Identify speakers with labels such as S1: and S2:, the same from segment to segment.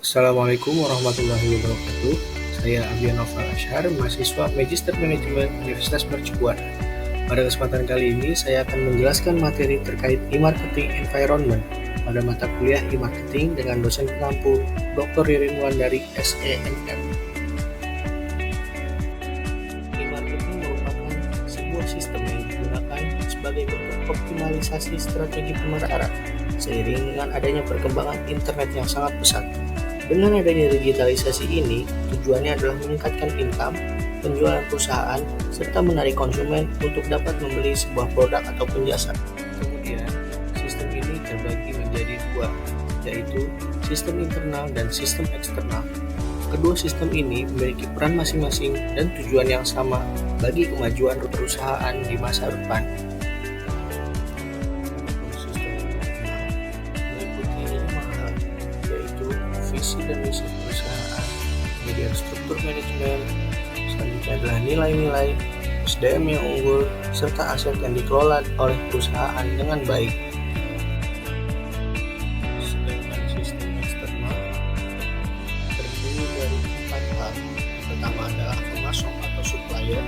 S1: Assalamualaikum warahmatullahi wabarakatuh. Saya Abian Noval Ashar, mahasiswa Magister Manajemen Universitas Mercubuana. Pada kesempatan kali ini, saya akan menjelaskan materi terkait e-marketing environment pada mata kuliah e-marketing dengan dosen pengampu Dr. Ririn Wulandari, SEMM. E-marketing merupakan sebuah sistem yang digunakan sebagai bentuk optimalisasi strategi pemasaran seiring dengan adanya perkembangan internet yang sangat pesat. Dengan adanya digitalisasi ini, tujuannya adalah meningkatkan income, penjualan perusahaan, serta menarik konsumen untuk dapat membeli sebuah produk ataupun jasa. Kemudian, sistem ini terbagi menjadi dua, yaitu sistem internal dan sistem eksternal. Kedua sistem ini memiliki peran masing-masing dan tujuan yang sama bagi kemajuan perusahaan di masa depan. Visi dan misi perusahaan, kemudian struktur manajemen, selanjutnya adalah nilai-nilai, SDM yang unggul, serta aset yang dikelola oleh perusahaan dengan baik. Sedangkan sistem eksternal terdiri dari 4 hal. Pertama adalah pemasok atau supplier,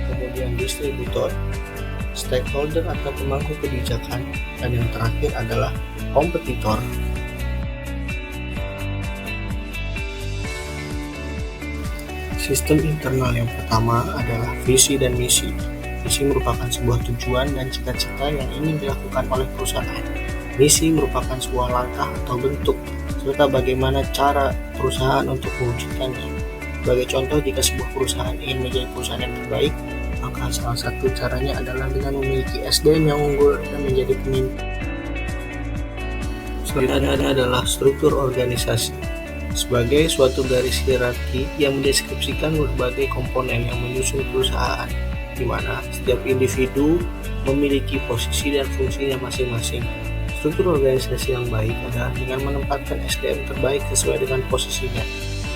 S1: kemudian distributor, stakeholder atau pemangku kebijakan, dan yang terakhir adalah kompetitor. Sistem internal yang pertama adalah visi dan misi. Visi merupakan sebuah tujuan dan cita-cita yang ingin dilakukan oleh perusahaan. Misi merupakan sebuah langkah atau bentuk, serta bagaimana cara perusahaan untuk mewujudkannya. Sebagai contoh, jika sebuah perusahaan ingin menjadi perusahaan yang terbaik, maka salah satu caranya adalah dengan memiliki SDM yang unggul dan menjadi pemimpin. Selanjutnya adalah struktur organisasi. Sebagai suatu garis hierarki yang mendeskripsikan berbagai komponen yang menyusun perusahaan, di mana setiap individu memiliki posisi dan fungsinya masing-masing. Struktur organisasi yang baik adalah dengan menempatkan SDM terbaik sesuai dengan posisinya,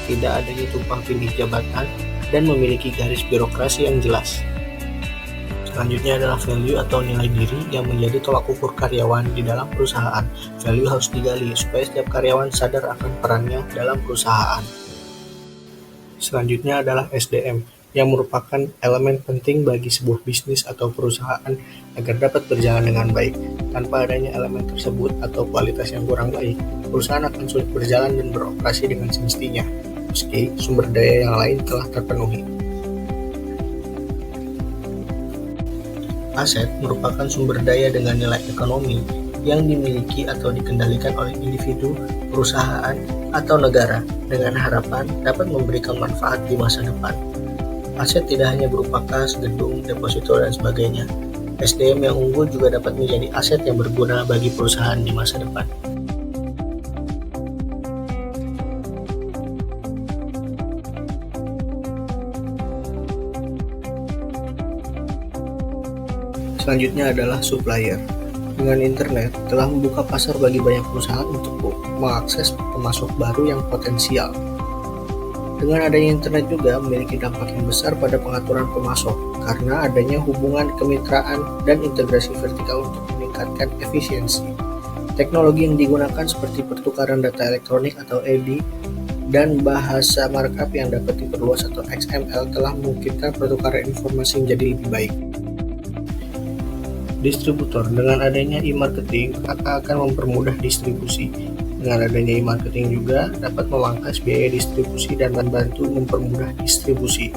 S1: tidak adanya tumpang tindih jabatan, dan memiliki garis birokrasi yang jelas. Selanjutnya adalah value atau nilai diri yang menjadi tolak ukur karyawan di dalam perusahaan. Value harus digali supaya setiap karyawan sadar akan perannya dalam perusahaan. Selanjutnya adalah SDM yang merupakan elemen penting bagi sebuah bisnis atau perusahaan agar dapat berjalan dengan baik. Tanpa adanya elemen tersebut atau kualitas yang kurang baik, perusahaan akan sulit berjalan dan beroperasi dengan semestinya, meski sumber daya yang lain telah terpenuhi. Aset merupakan sumber daya dengan nilai ekonomi yang dimiliki atau dikendalikan oleh individu, perusahaan, atau negara dengan harapan dapat memberikan manfaat di masa depan. Aset tidak hanya berupa kas, gedung, deposito, dan sebagainya. SDM yang unggul juga dapat menjadi aset yang berguna bagi perusahaan di masa depan. Selanjutnya adalah supplier. Dengan internet telah membuka pasar bagi banyak perusahaan untuk mengakses pemasok baru yang potensial. Dengan adanya internet juga memiliki dampak yang besar pada pengaturan pemasok karena adanya hubungan kemitraan dan integrasi vertikal untuk meningkatkan efisiensi. Teknologi yang digunakan seperti pertukaran data elektronik atau EDI dan bahasa markup yang dapat diperluas atau XML telah memungkinkan pertukaran informasi menjadi lebih baik. Distributor, dengan adanya e-marketing akan mempermudah distribusi. Dengan adanya e-marketing juga dapat memangkas biaya distribusi dan membantu mempermudah distribusi.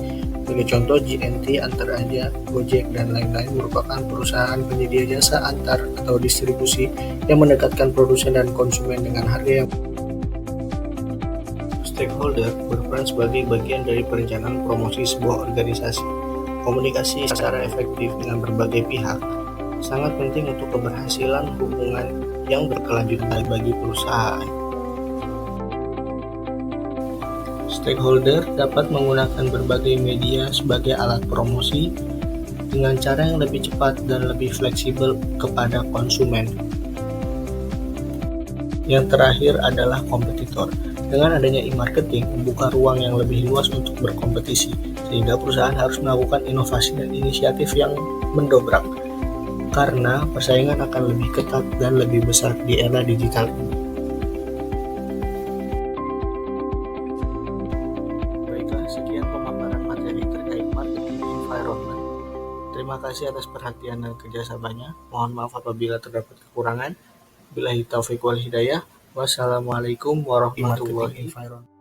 S1: Sebagai contoh, JNT, Antar Aja, Gojek, dan lain-lain merupakan perusahaan penyedia jasa antar atau distribusi yang mendekatkan produsen dan konsumen dengan harga yang. Stakeholder berperan sebagai bagian dari perencanaan promosi sebuah organisasi. Komunikasi secara efektif dengan berbagai pihak sangat penting untuk keberhasilan hubungan yang berkelanjutan bagi perusahaan. Stakeholder dapat menggunakan berbagai media sebagai alat promosi dengan cara yang lebih cepat dan lebih fleksibel kepada konsumen. Yang terakhir adalah kompetitor. Dengan adanya e-marketing membuka ruang yang lebih luas untuk berkompetisi, sehingga perusahaan harus melakukan inovasi dan inisiatif yang mendobrak. karena persaingan akan lebih ketat dan lebih besar di era digital ini. Terima kasih atas perhatian dan kerjasamanya. Mohon maaf apabila terdapat kekurangan. Billahi taufiq wal hidayah. Wassalamualaikum warahmatullahi wabarakatuh.